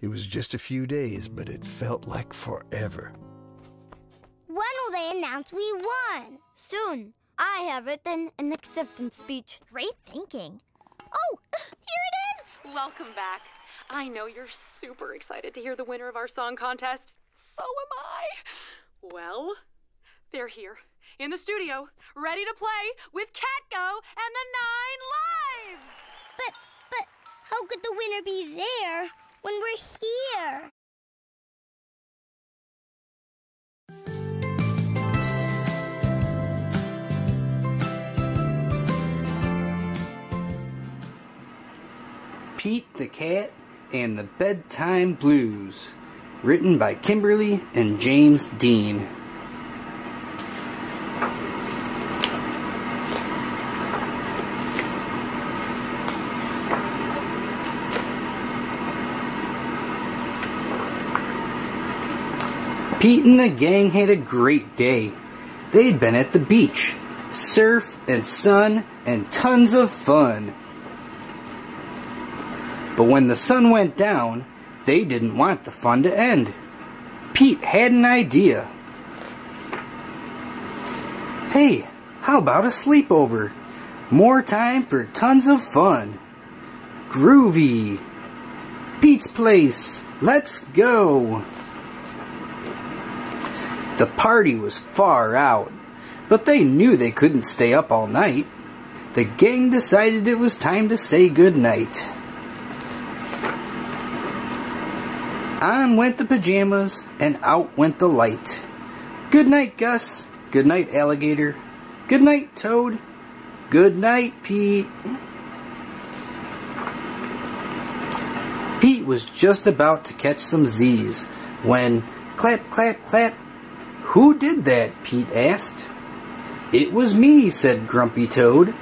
It was just a few days, but it felt like forever. When will they announce we won? Soon. I have written an acceptance speech. Great thinking. Oh, here it is! Welcome back. I know you're super excited to hear the winner of our song contest. So am I. Well, they're here in the studio, ready to play with Catgo and the 9 Lives. But how could the winner be there when we're here? Pete the Cat and the Bedtime Blues, written by Kimberly and James Dean. Pete and the gang had a great day. They'd been at the beach, surf and sun and tons of fun. But when the sun went down, they didn't want the fun to end. Pete had an idea. Hey, how about a sleepover? More time for tons of fun. Groovy. Pete's place. Let's go. The party was far out, but they knew they couldn't stay up all night. The gang decided it was time to say goodnight. On went the pajamas, and out went the light. Good night, Gus. Good night, Alligator. Good night, Toad. Good night, Pete. Pete was just about to catch some Z's when, clap, clap, clap. Who did that? Pete asked. It was me, said Grumpy Toad.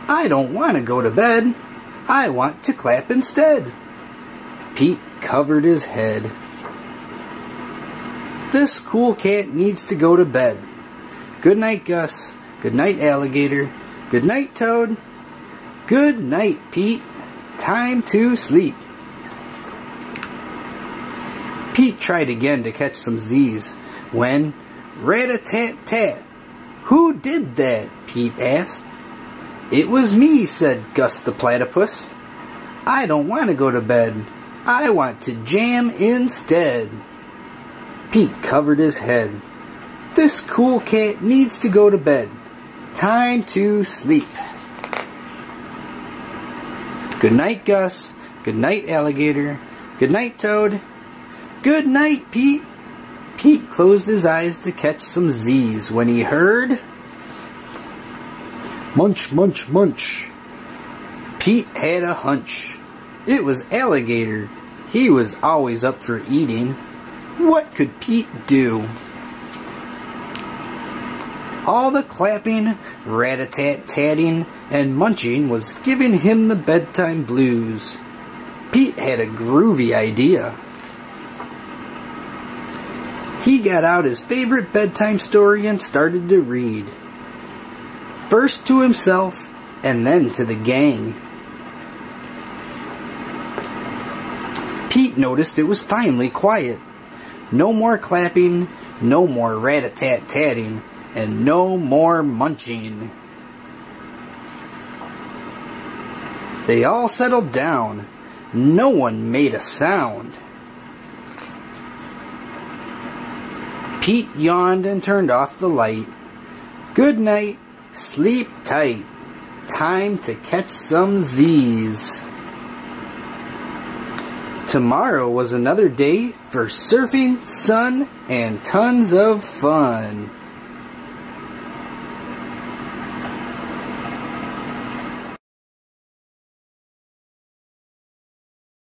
I don't want to go to bed. I want to clap instead. Pete covered his head. This cool cat needs to go to bed. Good night, Gus. Good night, Alligator. Good night, Toad. Good night, Pete. Time to sleep. Pete tried again to catch some Z's when, rat-a-tat-tat. Who did that? Pete asked. It was me, said Gus the Platypus. I don't want to go to bed. I want to jam instead. Pete covered his head. This cool cat needs to go to bed. Time to sleep. Good night, Gus. Good night, Alligator. Good night, Toad. Good night, Pete. Pete closed his eyes to catch some Z's when he heard... Munch, munch, munch. Pete had a hunch. It was Alligator. He was always up for eating. What could Pete do? All the clapping, rat-a-tat-tatting, and munching was giving him the bedtime blues. Pete had a groovy idea. He got out his favorite bedtime story and started to read. First to himself, and then to the gang. Pete noticed it was finally quiet. No more clapping, no more rat-a-tat-tatting, and no more munching. They all settled down. No one made a sound. Pete yawned and turned off the light. Good night, sleep tight. Time to catch some Z's. Tomorrow was another day for surfing, sun, and tons of fun.